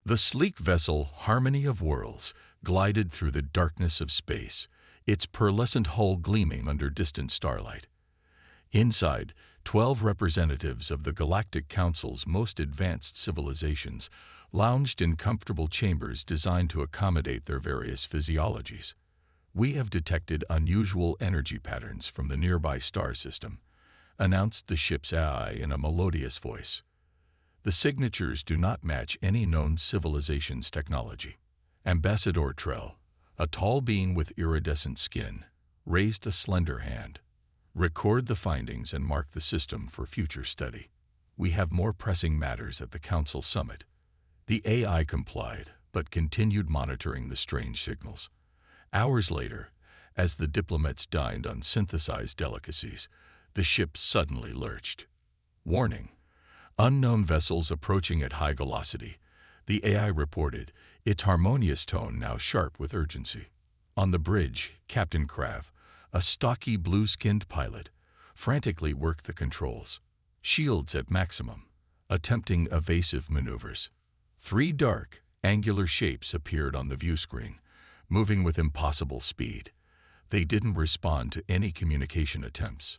The sleek vessel Harmony of Worlds glided through the darkness of space, its pearlescent hull gleaming under distant starlight. Inside, 12 representatives of the Galactic Council's most advanced civilizations lounged in comfortable chambers designed to accommodate their various physiologies. "We have detected unusual energy patterns from the nearby star system," announced the ship's AI in a melodious voice. "The signatures do not match any known civilization's technology." Ambassador Trell, a tall being with iridescent skin, raised a slender hand. "Record the findings and mark the system for future study. We have more pressing matters at the Council Summit." The AI complied, but continued monitoring the strange signals. Hours later, as the diplomats dined on synthesized delicacies, the ship suddenly lurched. "Warning! Unknown vessels approaching at high velocity," the AI reported, its harmonious tone now sharp with urgency. On the bridge, Captain Krav, a stocky blue-skinned pilot, frantically worked the controls, shields at maximum, attempting evasive maneuvers. 3 dark, angular shapes appeared on the view screen, moving with impossible speed. They didn't respond to any communication attempts.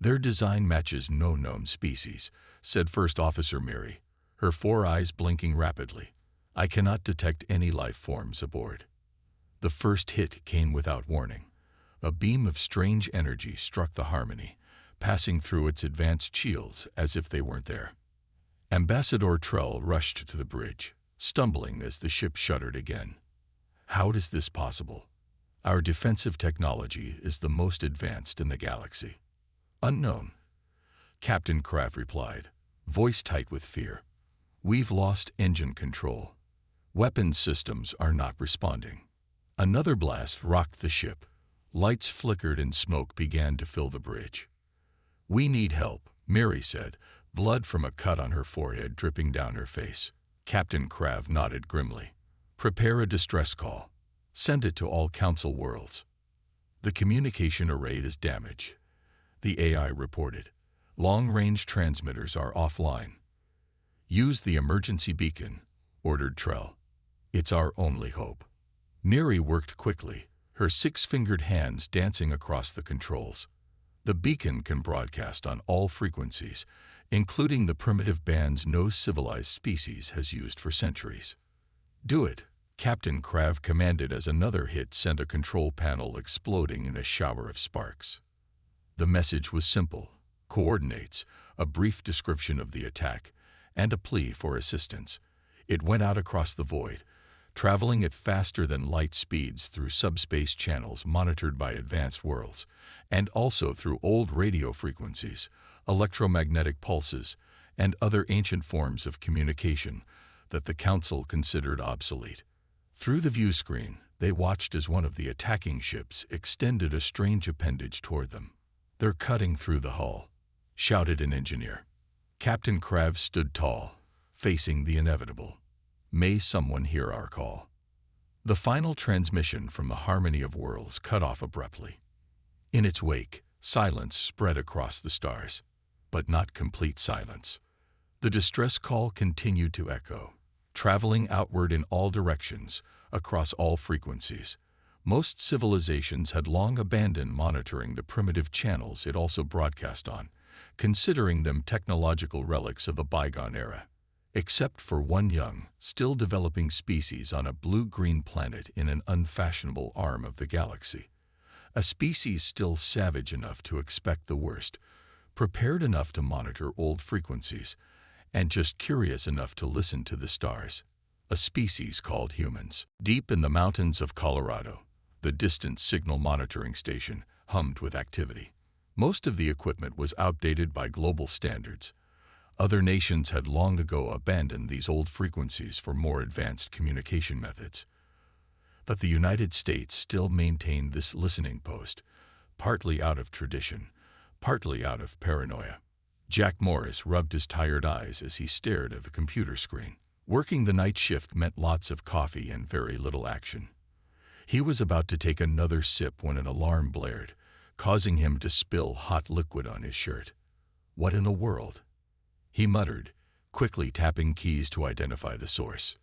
"Their design matches no known species," said First Officer Miri, her 4 eyes blinking rapidly. "I cannot detect any life forms aboard." The first hit came without warning. A beam of strange energy struck the Harmony, passing through its advanced shields as if they weren't there. Ambassador Trell rushed to the bridge, stumbling as the ship shuddered again. "How is this possible? Our defensive technology is the most advanced in the galaxy." "Unknown," Captain Kraft replied, voice tight with fear. "We've lost engine control. Weapons systems are not responding." Another blast rocked the ship. Lights flickered and smoke began to fill the bridge. "We need help," Mary said, blood from a cut on her forehead dripping down her face. Captain Krav nodded grimly. "Prepare a distress call. Send it to all Council worlds." "The communication array is damaged," the AI reported. "Long-range transmitters are offline." "Use the emergency beacon," ordered Trell. "It's our only hope." Miri worked quickly, her 6-fingered hands dancing across the controls. "The beacon can broadcast on all frequencies, including the primitive bands no civilized species has used for centuries." "Do it," Captain Krav commanded as another hit sent a control panel exploding in a shower of sparks. The message was simple: coordinates, a brief description of the attack, and a plea for assistance. It went out across the void, traveling at faster than light speeds through subspace channels monitored by advanced worlds, and also through old radio frequencies, electromagnetic pulses, and other ancient forms of communication that the Council considered obsolete. Through the view screen, they watched as one of the attacking ships extended a strange appendage toward them. "They're cutting through the hull," shouted an engineer. Captain Krav stood tall, facing the inevitable. "May someone hear our call?" The final transmission from the Harmony of Worlds cut off abruptly. In its wake, silence spread across the stars, but not complete silence. The distress call continued to echo, traveling outward in all directions, across all frequencies. Most civilizations had long abandoned monitoring the primitive channels it also broadcast on, considering them technological relics of a bygone era. Except for one young, still developing species on a blue-green planet in an unfashionable arm of the galaxy. A species still savage enough to expect the worst, prepared enough to monitor old frequencies, and just curious enough to listen to the stars. A species called humans. Deep in the mountains of Colorado, the distant signal monitoring station hummed with activity. Most of the equipment was outdated by global standards. Other nations had long ago abandoned these old frequencies for more advanced communication methods. But the United States still maintained this listening post, partly out of tradition, partly out of paranoia. Jack Morris rubbed his tired eyes as he stared at the computer screen. Working the night shift meant lots of coffee and very little action. He was about to take another sip when an alarm blared, causing him to spill hot liquid on his shirt. "What in the world?" he muttered, quickly tapping keys to identify the source.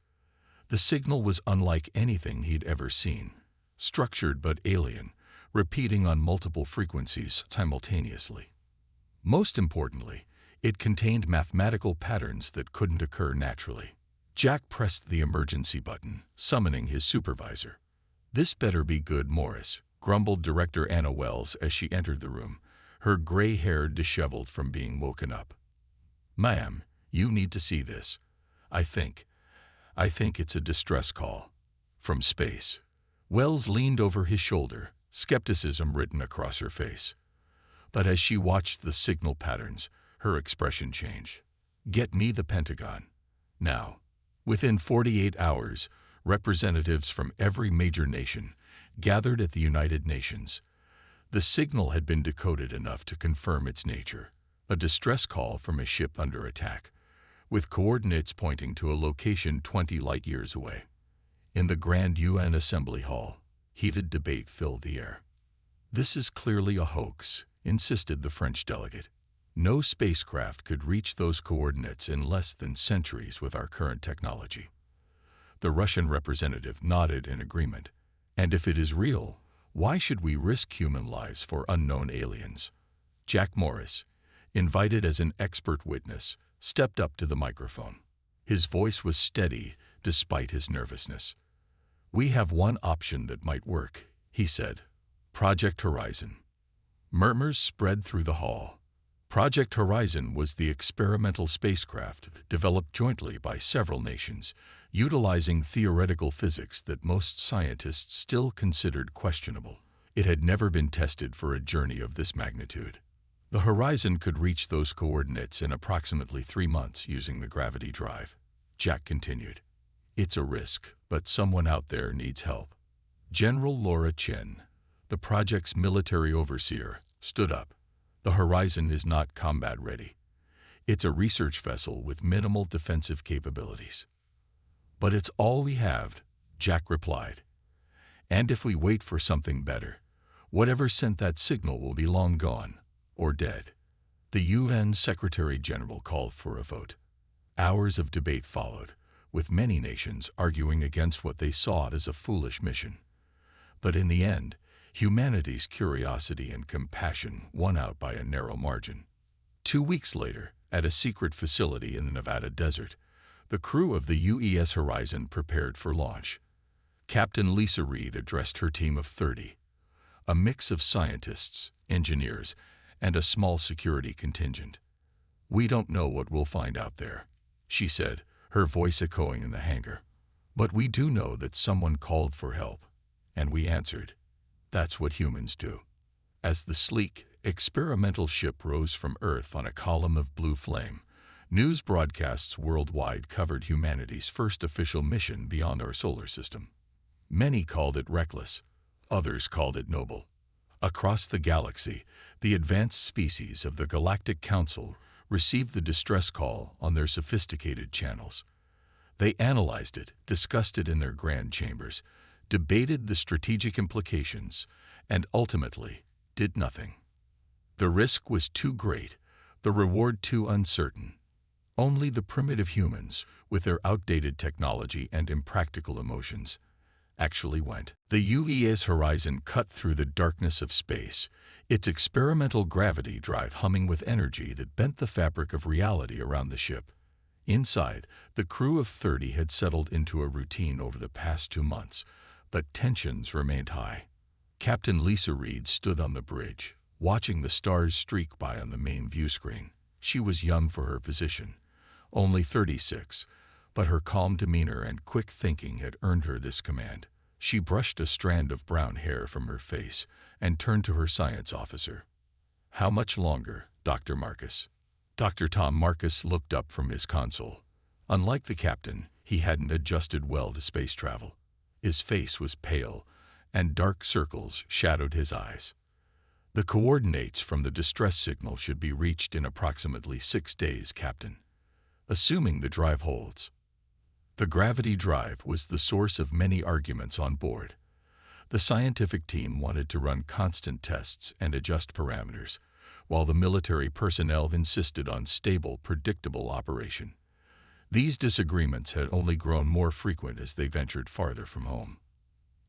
The signal was unlike anything he'd ever seen, structured but alien, repeating on multiple frequencies simultaneously. Most importantly, it contained mathematical patterns that couldn't occur naturally. Jack pressed the emergency button, summoning his supervisor. "This better be good, Morris," grumbled Director Anna Wells as she entered the room, her gray hair disheveled from being woken up. "Ma'am, you need to see this. I think it's a distress call. From space." Wells leaned over his shoulder, skepticism written across her face. But as she watched the signal patterns, her expression changed. "Get me the Pentagon. Now." Within 48 hours, representatives from every major nation gathered at the United Nations. The signal had been decoded enough to confirm its nature, a distress call from a ship under attack, with coordinates pointing to a location 20 light-years away. In the Grand UN Assembly Hall, heated debate filled the air. "This is clearly a hoax," insisted the French delegate. "No spacecraft could reach those coordinates in less than centuries with our current technology." The Russian representative nodded in agreement. "And if it is real, why should we risk human lives for unknown aliens?" Jack Morris, invited as an expert witness, stepped up to the microphone. His voice was steady despite his nervousness. "We have one option that might work," he said. "Project Horizon." Murmurs spread through the hall. Project Horizon was the experimental spacecraft developed jointly by several nations, utilizing theoretical physics that most scientists still considered questionable. It had never been tested for a journey of this magnitude. The Horizon could reach those coordinates in approximately 3 months using the gravity drive. Jack continued. "It's a risk, but someone out there needs help." General Laura Chen, the project's military overseer, stood up. "The Horizon is not combat ready. It's a research vessel with minimal defensive capabilities." "But it's all we have," Jack replied. "And if we wait for something better, whatever sent that signal will be long gone, or dead." The UN Secretary-General called for a vote. Hours of debate followed, with many nations arguing against what they saw as a foolish mission. But in the end, humanity's curiosity and compassion won out by a narrow margin. 2 weeks later, at a secret facility in the Nevada desert, the crew of the UES Horizon prepared for launch. Captain Lisa Reed addressed her team of 30, a mix of scientists, engineers, and a small security contingent. "We don't know what we'll find out there," she said, her voice echoing in the hangar. "But we do know that someone called for help, and we answered. That's what humans do." As the sleek, experimental ship rose from Earth on a column of blue flame, news broadcasts worldwide covered humanity's first official mission beyond our solar system. Many called it reckless, others called it noble. Across the galaxy, the advanced species of the Galactic Council received the distress call on their sophisticated channels. They analyzed it, discussed it in their grand chambers, debated the strategic implications, and ultimately did nothing. The risk was too great, the reward too uncertain. Only the primitive humans, with their outdated technology and impractical emotions, actually went. The UES Horizon cut through the darkness of space, its experimental gravity drive humming with energy that bent the fabric of reality around the ship. Inside, the crew of 30 had settled into a routine over the past 2 months, but tensions remained high. Captain Lisa Reed stood on the bridge, watching the stars streak by on the main view screen. She was young for her position, only 36, but her calm demeanor and quick thinking had earned her this command. She brushed a strand of brown hair from her face and turned to her science officer. "How much longer, Dr. Marcus?" Dr. Tom Marcus looked up from his console. Unlike the captain, he hadn't adjusted well to space travel. His face was pale, and dark circles shadowed his eyes. "The coordinates from the distress signal should be reached in approximately 6 days, Captain, assuming the drive holds." The gravity drive was the source of many arguments on board. The scientific team wanted to run constant tests and adjust parameters, while the military personnel insisted on stable, predictable operation. These disagreements had only grown more frequent as they ventured farther from home.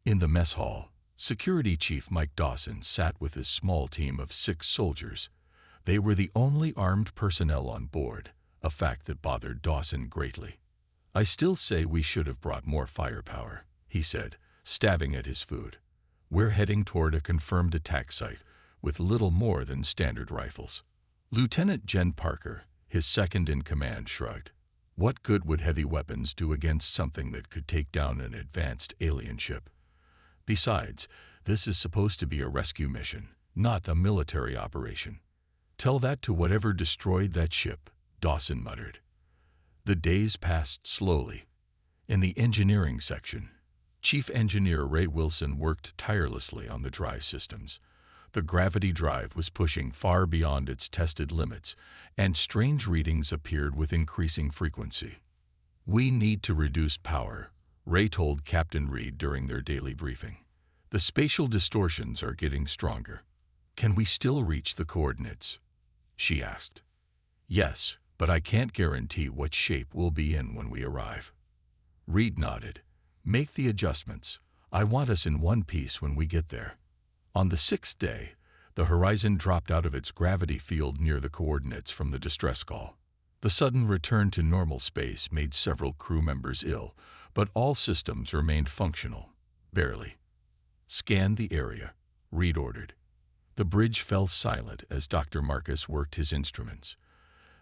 In the mess hall, Security Chief Mike Dawson sat with his small team of 6 soldiers. They were the only armed personnel on board, a fact that bothered Dawson greatly. "I still say we should have brought more firepower," he said, stabbing at his food. "We're heading toward a confirmed attack site with little more than standard rifles." Lieutenant Jen Parker, his second-in-command, shrugged. What good would heavy weapons do against something that could take down an advanced alien ship? Besides, this is supposed to be a rescue mission, not a military operation. "Tell that to whatever destroyed that ship," Dawson muttered. The days passed slowly. In the engineering section, Chief Engineer Ray Wilson worked tirelessly on the drive systems. The gravity drive was pushing far beyond its tested limits, and strange readings appeared with increasing frequency. "We need to reduce power," Ray told Captain Reed during their daily briefing. "The spatial distortions are getting stronger." "Can we still reach the coordinates?" she asked. "Yes, but I can't guarantee what shape we'll be in when we arrive." Reed nodded. "Make the adjustments. I want us in one piece when we get there." On the 6th day, the Horizon dropped out of its gravity field near the coordinates from the distress call. The sudden return to normal space made several crew members ill, but all systems remained functional. Barely. "Scan the area," Reed ordered. The bridge fell silent as Dr. Marcus worked his instruments.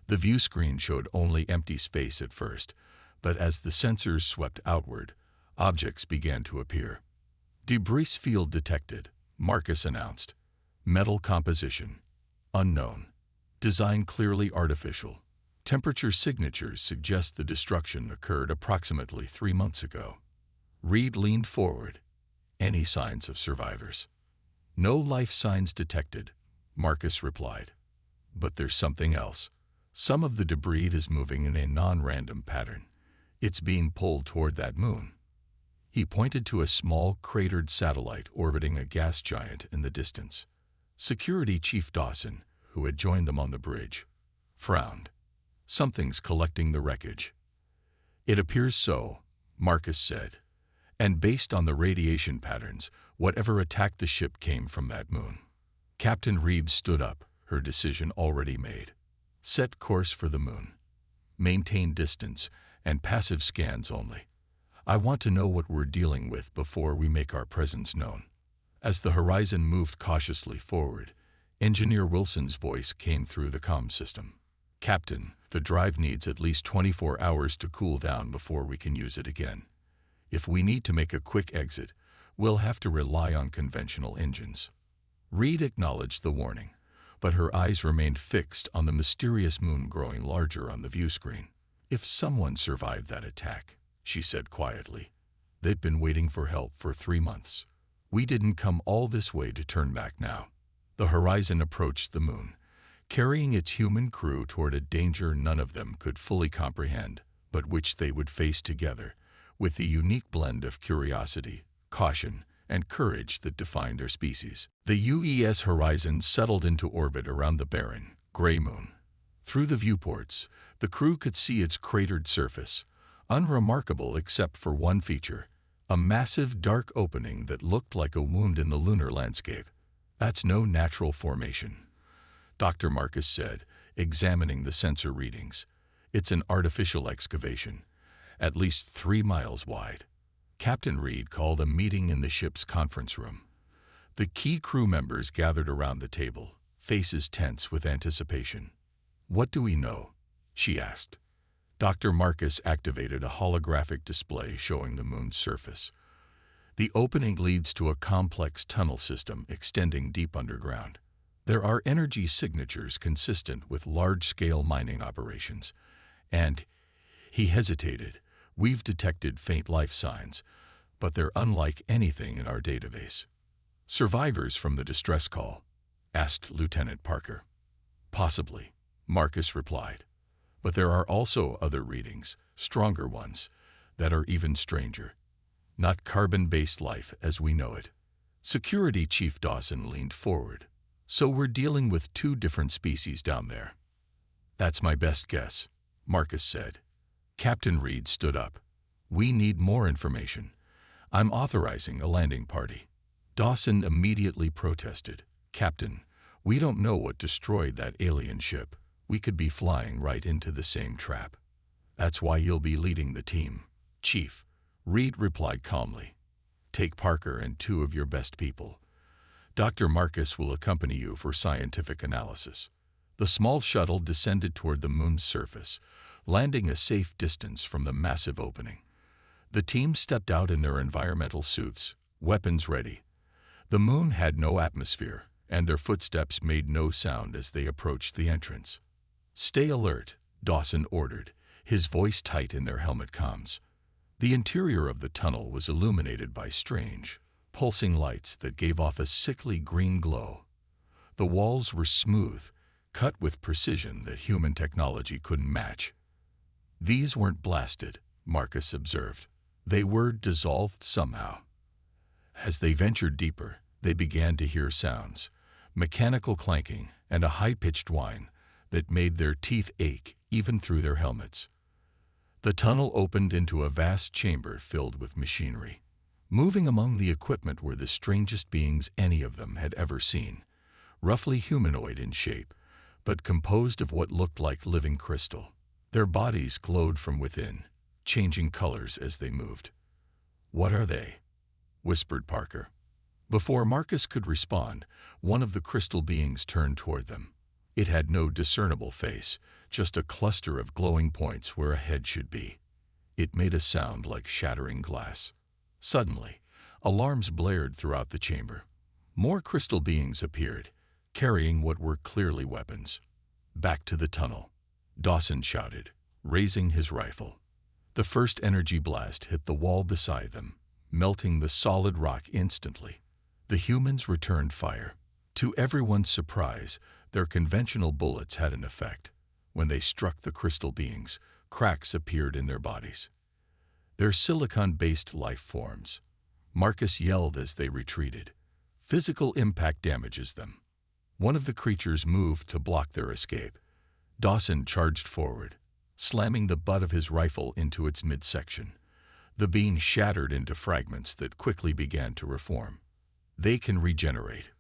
The view screen showed only empty space at first, but as the sensors swept outward, objects began to appear. "Debris field detected," Marcus announced. "Metal composition. Unknown. Design clearly artificial. Temperature signatures suggest the destruction occurred approximately 3 months ago." Reed leaned forward. "Any signs of survivors?" "No life signs detected," Marcus replied. "But there's something else. Some of the debris is moving in a non-random pattern. It's being pulled toward that moon." He pointed to a small, cratered satellite orbiting a gas giant in the distance. Security Chief Dawson, who had joined them on the bridge, frowned. "Something's collecting the wreckage." "It appears so," Marcus said. "And based on the radiation patterns, whatever attacked the ship came from that moon." Captain Reeves stood up, her decision already made. "Set course for the moon. Maintain distance, and passive scans only. I want to know what we're dealing with before we make our presence known." As the Horizon moved cautiously forward, Engineer Wilson's voice came through the comm system. "Captain, the drive needs at least 24 hours to cool down before we can use it again. If we need to make a quick exit, we'll have to rely on conventional engines." Reed acknowledged the warning, but her eyes remained fixed on the mysterious moon growing larger on the view screen. "If someone survived that attack," she said quietly, "they've been waiting for help for 3 months. We didn't come all this way to turn back now." The Horizon approached the moon, carrying its human crew toward a danger none of them could fully comprehend, but which they would face together, with the unique blend of curiosity, caution, and courage that defined their species. The UES Horizon settled into orbit around the barren, gray moon. Through the viewports, the crew could see its cratered surface, unremarkable except for one feature, a massive dark opening that looked like a wound in the lunar landscape. "That's no natural formation," Dr. Marcus said, examining the sensor readings. "It's an artificial excavation, at least 3 miles wide." Captain Reed called a meeting in the ship's conference room. The key crew members gathered around the table, faces tense with anticipation. "What do we know?" she asked. Dr. Marcus activated a holographic display showing the moon's surface. The opening leads to a complex tunnel system extending deep underground. There are energy signatures consistent with large-scale mining operations, and, he hesitated, "we've detected faint life signs, but they're unlike anything in our database." "Survivors from the distress call?" asked Lieutenant Parker. "Possibly," Marcus replied. "But there are also other readings, stronger ones, that are even stranger. Not carbon-based life as we know it." Security Chief Dawson leaned forward. "So we're dealing with 2 different species down there." "That's my best guess," Marcus said. Captain Reed stood up. "We need more information. I'm authorizing a landing party." Dawson immediately protested. "Captain, we don't know what destroyed that alien ship. We could be flying right into the same trap." "That's why you'll be leading the team, Chief," Reed replied calmly. "Take Parker and 2 of your best people. Dr. Marcus will accompany you for scientific analysis." The small shuttle descended toward the moon's surface, landing a safe distance from the massive opening. The team stepped out in their environmental suits, weapons ready. The moon had no atmosphere, and their footsteps made no sound as they approached the entrance. "Stay alert," Dawson ordered, his voice tight in their helmet comms. The interior of the tunnel was illuminated by strange, pulsing lights that gave off a sickly green glow. The walls were smooth, cut with precision that human technology couldn't match. "These weren't blasted," Marcus observed. "They were dissolved somehow." As they ventured deeper, they began to hear sounds, mechanical clanking and a high-pitched whine that made their teeth ache even through their helmets. The tunnel opened into a vast chamber filled with machinery. Moving among the equipment were the strangest beings any of them had ever seen, roughly humanoid in shape, but composed of what looked like living crystal. Their bodies glowed from within, changing colors as they moved. "What are they?" whispered Parker. Before Marcus could respond, one of the crystal beings turned toward them. It had no discernible face, just a cluster of glowing points where a head should be. It made a sound like shattering glass. Suddenly, alarms blared throughout the chamber. More crystal beings appeared, carrying what were clearly weapons. "Back to the tunnel," Dawson shouted, raising his rifle. The first energy blast hit the wall beside them, melting the solid rock instantly. The humans returned fire. To everyone's surprise, their conventional bullets had an effect. When they struck the crystal beings, cracks appeared in their bodies. "They're silicon-based life forms," Marcus yelled as they retreated. "Physical impact damages them." One of the creatures moved to block their escape. Dawson charged forward, slamming the butt of his rifle into its midsection. The being shattered into fragments that quickly began to reform. "They can regenerate,"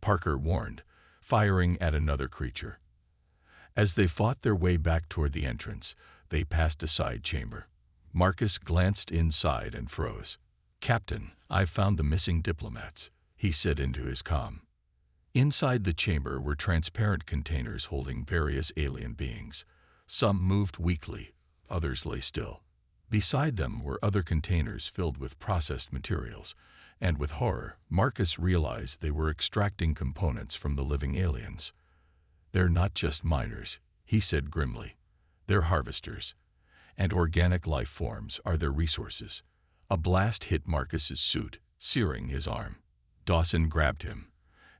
Parker warned, firing at another creature. As they fought their way back toward the entrance, they passed a side chamber. Marcus glanced inside and froze. "Captain, I've found the missing diplomats," he said into his comm. Inside the chamber were transparent containers holding various alien beings. Some moved weakly, others lay still. Beside them were other containers filled with processed materials, and with horror, Marcus realized they were extracting components from the living aliens. "They're not just miners," he said grimly. "They're harvesters, and organic life forms are their resources." A blast hit Marcus's suit, searing his arm. Dawson grabbed him,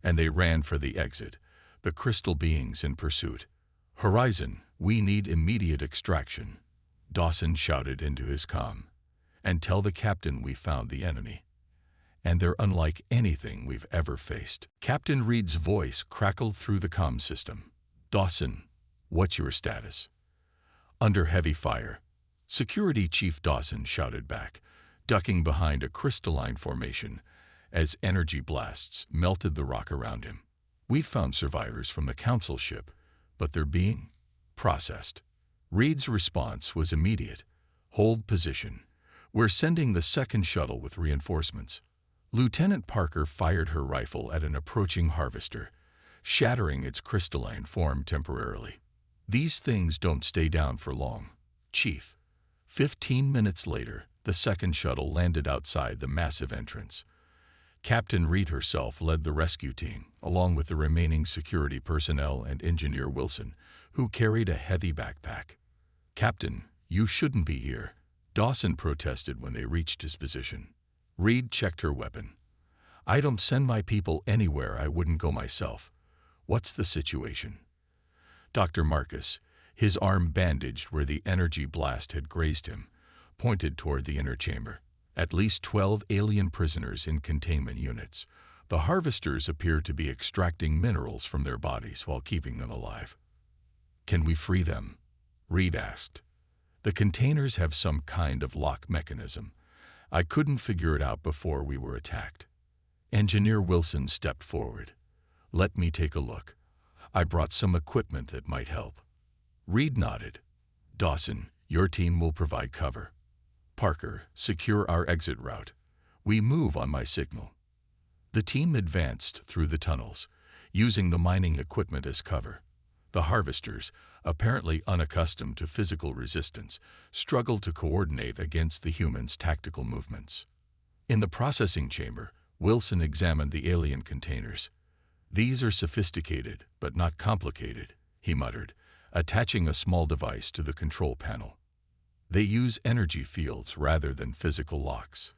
and they ran for the exit, the crystal beings in pursuit. "Horizon, we need immediate extraction," Dawson shouted into his comm. "And tell the captain we found the enemy. And they're unlike anything we've ever faced." Captain Reed's voice crackled through the comm system. "Dawson, what's your status?" "Under heavy fire," Security Chief Dawson shouted back, ducking behind a crystalline formation as energy blasts melted the rock around him. "We've found survivors from the Council ship, but they're being processed." Reed's response was immediate. "Hold position. We're sending the second shuttle with reinforcements." Lieutenant Parker fired her rifle at an approaching harvester, shattering its crystalline form temporarily. "These things don't stay down for long, Chief." 15 minutes later, the second shuttle landed outside the massive entrance. Captain Reed herself led the rescue team, along with the remaining security personnel and Engineer Wilson, who carried a heavy backpack. "Captain, you shouldn't be here," Dawson protested when they reached his position. Reed checked her weapon. "I don't send my people anywhere I wouldn't go myself. What's the situation?" Dr. Marcus, his arm bandaged where the energy blast had grazed him, pointed toward the inner chamber. "At least 12 alien prisoners in containment units. The harvesters appear to be extracting minerals from their bodies while keeping them alive." "Can we free them?" Reed asked. The containers have some kind of lock mechanism. I couldn't figure it out before we were attacked. Engineer Wilson stepped forward. Let me take a look. I brought some equipment that might help. Reed nodded. Dawson, your team will provide cover. Parker, secure our exit route. We move on my signal. The team advanced through the tunnels, using the mining equipment as cover. The harvesters, apparently unaccustomed to physical resistance, struggled to coordinate against the humans' tactical movements. In the processing chamber, Wilson examined the alien containers. These are sophisticated, but not complicated, he muttered, attaching a small device to the control panel. They use energy fields rather than physical locks.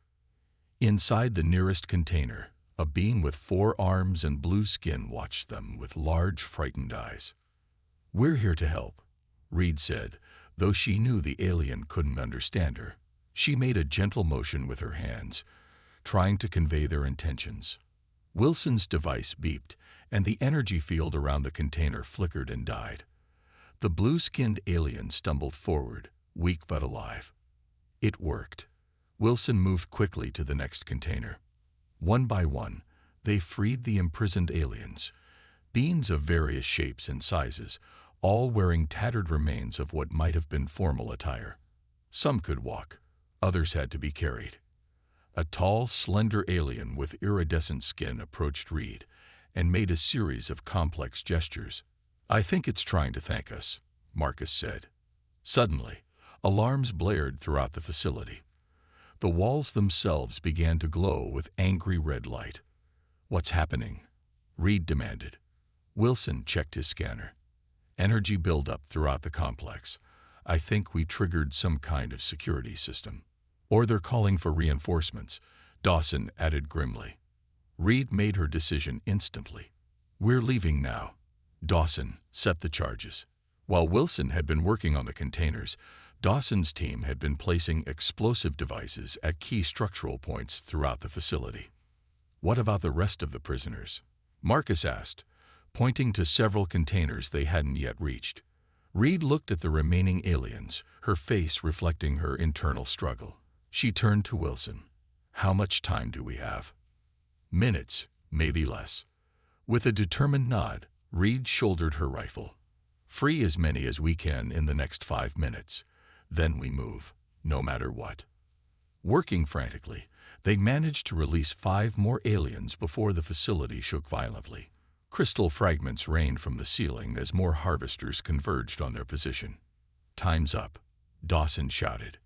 Inside the nearest container, a being with 4 arms and blue skin watched them with large, frightened eyes. We're here to help, Reed said, though she knew the alien couldn't understand her. She made a gentle motion with her hands, trying to convey their intentions. Wilson's device beeped, and the energy field around the container flickered and died. The blue-skinned alien stumbled forward, weak but alive. It worked. Wilson moved quickly to the next container. One by one, they freed the imprisoned aliens, beings of various shapes and sizes, all wearing tattered remains of what might have been formal attire. Some could walk, others had to be carried. A tall, slender alien with iridescent skin approached Reed and made a series of complex gestures. I think it's trying to thank us, Marcus said. Suddenly, alarms blared throughout the facility. The walls themselves began to glow with angry red light. What's happening? Reed demanded. Wilson checked his scanner. Energy buildup throughout the complex. I think we triggered some kind of security system. Or they're calling for reinforcements, Dawson added grimly. Reed made her decision instantly. We're leaving now. Dawson set the charges. While Wilson had been working on the containers, Dawson's team had been placing explosive devices at key structural points throughout the facility. What about the rest of the prisoners? Marcus asked, pointing to several containers they hadn't yet reached. Reed looked at the remaining aliens, her face reflecting her internal struggle. She turned to Wilson. How much time do we have? Minutes, maybe less. With a determined nod, Reed shouldered her rifle. Free as many as we can in the next 5 minutes. Then we move, no matter what. Working frantically, they managed to release 5 more aliens before the facility shook violently. Crystal fragments rained from the ceiling as more harvesters converged on their position. Time's up, Dawson shouted.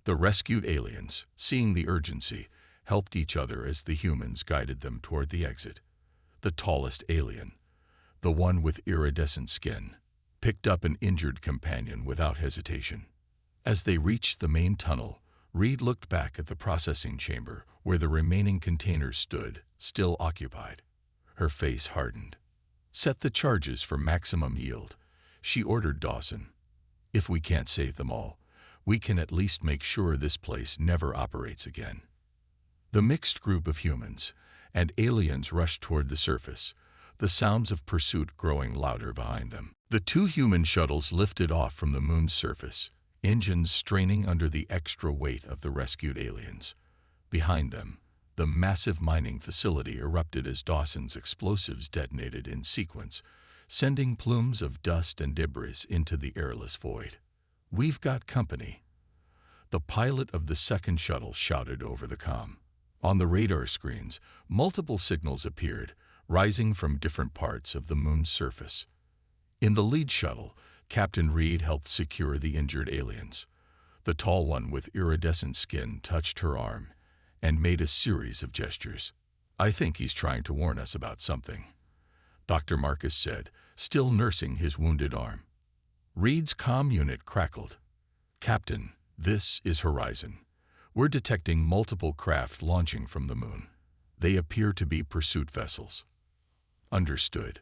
The rescued aliens, seeing the urgency, helped each other as the humans guided them toward the exit. The tallest alien, the one with iridescent skin, picked up an injured companion without hesitation. As they reached the main tunnel, Reed looked back at the processing chamber where the remaining containers stood, still occupied. Her face hardened. Set the charges for maximum yield, she ordered Dawson. If we can't save them all, we can at least make sure this place never operates again. The mixed group of humans and aliens rushed toward the surface, the sounds of pursuit growing louder behind them. The 2 human shuttles lifted off from the moon's surface, engines straining under the extra weight of the rescued aliens. Behind them, the massive mining facility erupted as Dawson's explosives detonated in sequence, sending plumes of dust and debris into the airless void. We've got company, the pilot of the second shuttle shouted over the comm. On the radar screens, multiple signals appeared, rising from different parts of the moon's surface. In the lead shuttle, Captain Reed helped secure the injured aliens. The tall one with iridescent skin touched her arm and made a series of gestures. I think he's trying to warn us about something, Dr. Marcus said, still nursing his wounded arm. Reed's comm unit crackled. Captain, this is Horizon. We're detecting multiple craft launching from the moon. They appear to be pursuit vessels. Understood.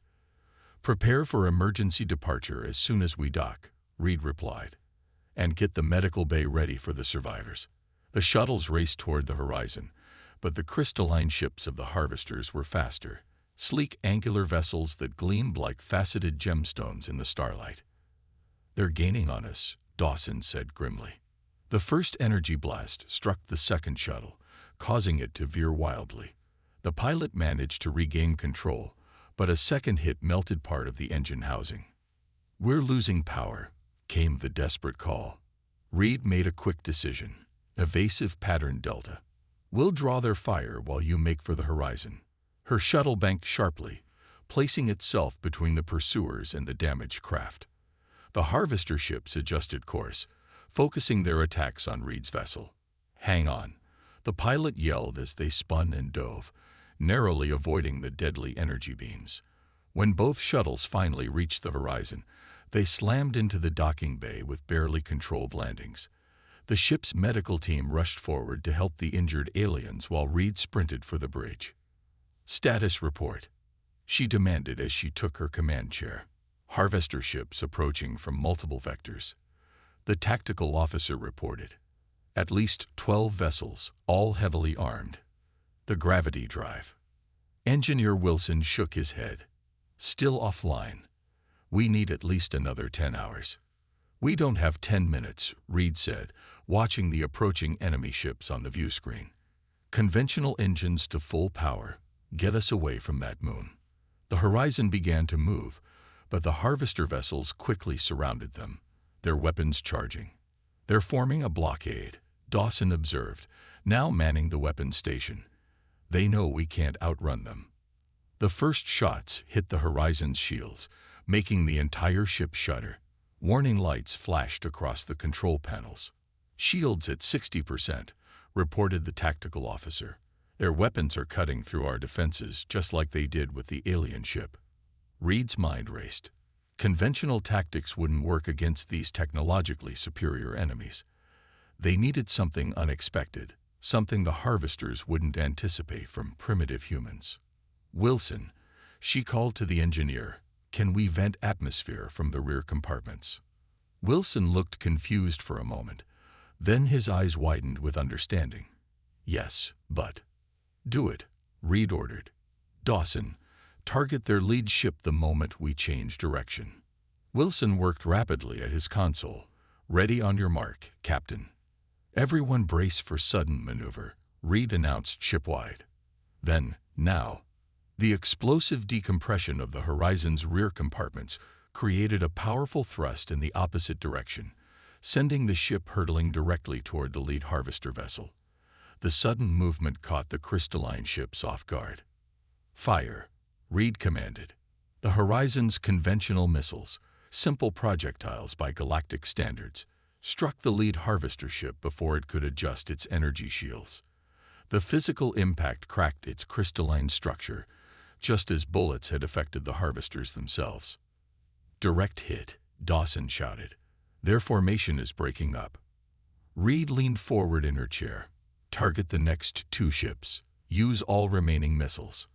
Prepare for emergency departure as soon as we dock, Reed replied. And get the medical bay ready for the survivors. The shuttles raced toward the horizon, but the crystalline ships of the harvesters were faster, sleek angular vessels that gleamed like faceted gemstones in the starlight. They're gaining on us, Dawson said grimly. The first energy blast struck the second shuttle, causing it to veer wildly. The pilot managed to regain control, but a second hit melted part of the engine housing. "We're losing power," came the desperate call. Reed made a quick decision. Evasive pattern delta. "We'll draw their fire while you make for the horizon." Her shuttle banked sharply, placing itself between the pursuers and the damaged craft. The harvester ships adjusted course, focusing their attacks on Reed's vessel. "Hang on," the pilot yelled as they spun and dove, narrowly avoiding the deadly energy beams. When both shuttles finally reached the horizon, they slammed into the docking bay with barely controlled landings. The ship's medical team rushed forward to help the injured aliens while Reed sprinted for the bridge. "Status report," she demanded as she took her command chair. Harvester ships approaching from multiple vectors. The tactical officer reported. At least 12 vessels, all heavily armed. The gravity drive. Engineer Wilson shook his head. "Still offline. We need at least another 10 hours. "We don't have 10 minutes, Reed said, watching the approaching enemy ships on the view screen. "Conventional engines to full power. Get us away from that moon." The horizon began to move, but the harvester vessels quickly surrounded them, their weapons charging. "They're forming a blockade," Dawson observed, now manning the weapons station. "They know we can't outrun them." The first shots hit the horizon's shields, making the entire ship shudder. Warning lights flashed across the control panels. "Shields at 60%, reported the tactical officer. "Their weapons are cutting through our defenses just like they did with the alien ship." Reed's mind raced. Conventional tactics wouldn't work against these technologically superior enemies. They needed something unexpected, something the harvesters wouldn't anticipate from primitive humans. "Wilson," she called to the engineer, "can we vent atmosphere from the rear compartments?" Wilson looked confused for a moment. Then his eyes widened with understanding. "Yes, but—" "Do it," Reed ordered. "Dawson, target their lead ship the moment we change direction." Wilson worked rapidly at his console. "Ready on your mark, Captain." "Everyone brace for sudden maneuver," Reed announced shipwide. Then, now. The explosive decompression of the horizon's rear compartments created a powerful thrust in the opposite direction, sending the ship hurtling directly toward the lead harvester vessel. The sudden movement caught the crystalline ships off guard. "Fire," Reed commanded. The horizon's conventional missiles, simple projectiles by galactic standards, struck the lead harvester ship before it could adjust its energy shields. The physical impact cracked its crystalline structure, just as bullets had affected the harvesters themselves. "Direct hit," Dawson shouted. "Their formation is breaking up." Reed leaned forward in her chair. "Target the next 2 ships. Use all remaining missiles."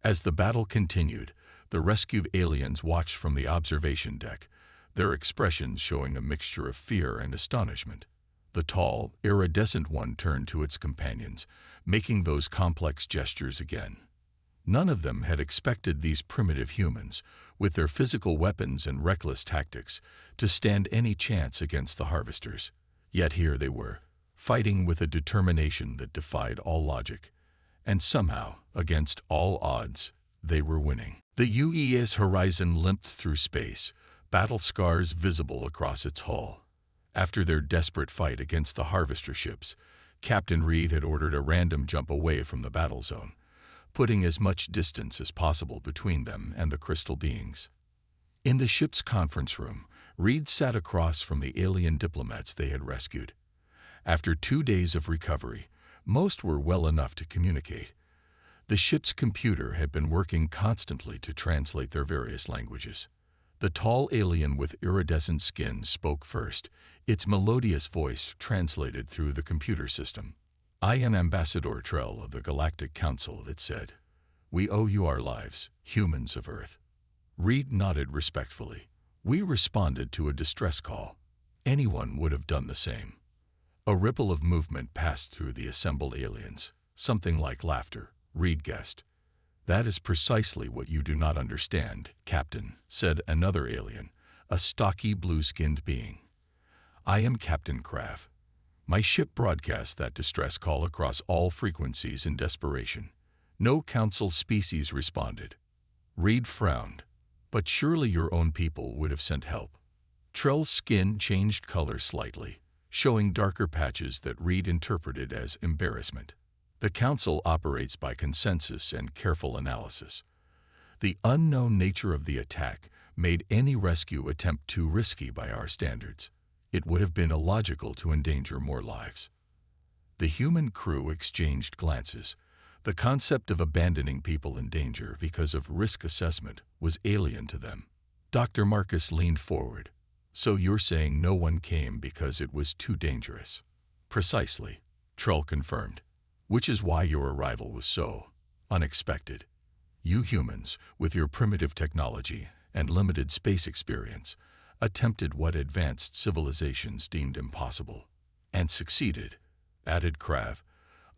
As the battle continued, the rescued aliens watched from the observation deck, their expressions showing a mixture of fear and astonishment. The tall, iridescent one turned to its companions, making those complex gestures again. None of them had expected these primitive humans, with their physical weapons and reckless tactics, to stand any chance against the harvesters. Yet here they were, fighting with a determination that defied all logic. And somehow, against all odds, they were winning. The UES horizon limped through space, battle scars visible across its hull. After their desperate fight against the harvester ships, Captain Reed had ordered a random jump away from the battle zone, putting as much distance as possible between them and the crystal beings. In the ship's conference room, Reed sat across from the alien diplomats they had rescued. After 2 days of recovery, most were well enough to communicate. The ship's computer had been working constantly to translate their various languages. The tall alien with iridescent skin spoke first, its melodious voice translated through the computer system. "I am Ambassador Trell of the Galactic Council," it said. "We owe you our lives, humans of Earth." Reed nodded respectfully. "We responded to a distress call. Anyone would have done the same." A ripple of movement passed through the assembled aliens, something like laughter, Reed guessed. "That is precisely what you do not understand, Captain," said another alien, a stocky blue-skinned being. I am Captain Krav. My ship broadcast that distress call across all frequencies in desperation. No council species responded. Reed frowned. But surely your own people would have sent help. Trell's skin changed color slightly, showing darker patches that Reed interpreted as embarrassment. The council operates by consensus and careful analysis. The unknown nature of the attack made any rescue attempt too risky by our standards. It would have been illogical to endanger more lives. The human crew exchanged glances. The concept of abandoning people in danger because of risk assessment was alien to them. Dr. Marcus leaned forward. So you're saying no one came because it was too dangerous? Precisely, Trell confirmed. Which is why your arrival was so unexpected. You humans, with your primitive technology and limited space experience, attempted what advanced civilizations deemed impossible. And succeeded, added Krav,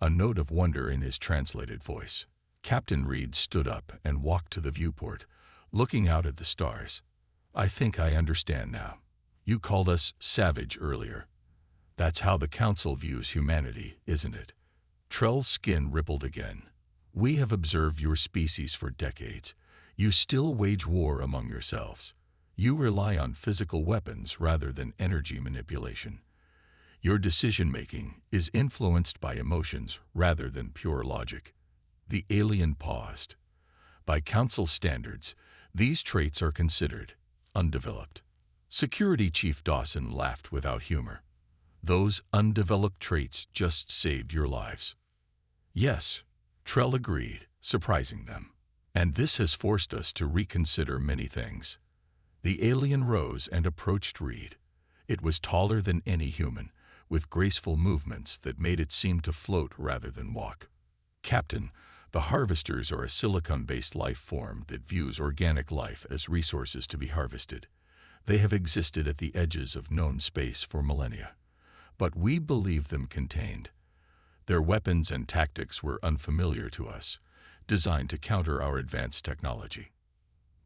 a note of wonder in his translated voice. Captain Reed stood up and walked to the viewport, looking out at the stars. I think I understand now. You called us savage earlier. That's how the Council views humanity, isn't it? Trell's skin rippled again. We have observed your species for decades. You still wage war among yourselves. You rely on physical weapons rather than energy manipulation. Your decision-making is influenced by emotions rather than pure logic. The alien paused. By Council standards, these traits are considered undeveloped. Security Chief Dawson laughed without humor. Those undeveloped traits just saved your lives. Yes, Trell agreed, surprising them. And this has forced us to reconsider many things. The alien rose and approached Reed. It was taller than any human, with graceful movements that made it seem to float rather than walk. Captain, the Harvesters are a silicon-based life form that views organic life as resources to be harvested. They have existed at the edges of known space for millennia, but we believe them contained. Their weapons and tactics were unfamiliar to us, designed to counter our advanced technology,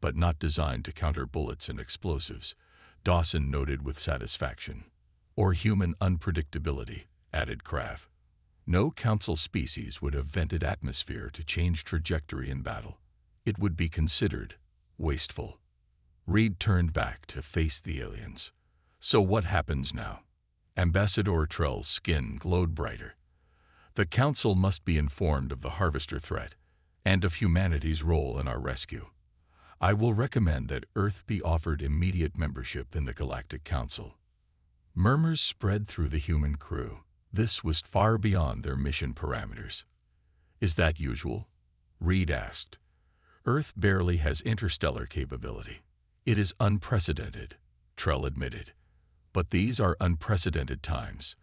but not designed to counter bullets and explosives, Dawson noted with satisfaction. Or human unpredictability, added Krav. No Council species would have vented atmosphere to change trajectory in battle. It would be considered wasteful. Reed turned back to face the aliens. So what happens now? Ambassador Trell's skin glowed brighter. The Council must be informed of the Harvester threat and of humanity's role in our rescue. I will recommend that Earth be offered immediate membership in the Galactic Council. Murmurs spread through the human crew. This was far beyond their mission parameters. Is that usual? Reed asked. Earth barely has interstellar capability. It is unprecedented, Trell admitted. But these are unprecedented times.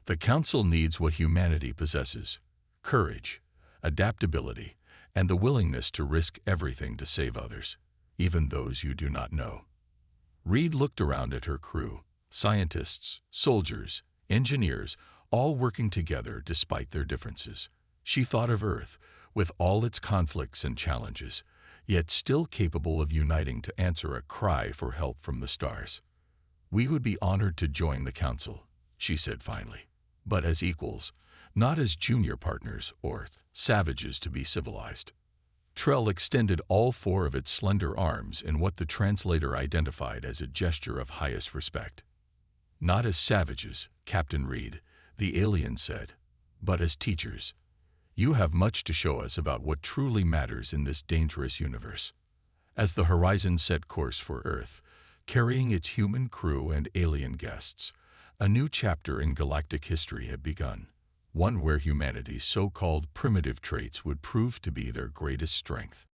The Council needs what humanity possesses: courage, adaptability, and the willingness to risk everything to save others, even those you do not know. Reed looked around at her crew. Scientists, soldiers, engineers, all working together despite their differences. She thought of Earth, with all its conflicts and challenges, yet still capable of uniting to answer a cry for help from the stars. We would be honored to join the Council, she said finally, but as equals, not as junior partners or savages to be civilized. Trell extended all four of its slender arms in what the translator identified as a gesture of highest respect. Not as savages, Captain Reed, the alien said, but as teachers. You have much to show us about what truly matters in this dangerous universe. As the Horizon set course for Earth, carrying its human crew and alien guests, a new chapter in galactic history had begun, one where humanity's so-called primitive traits would prove to be their greatest strength.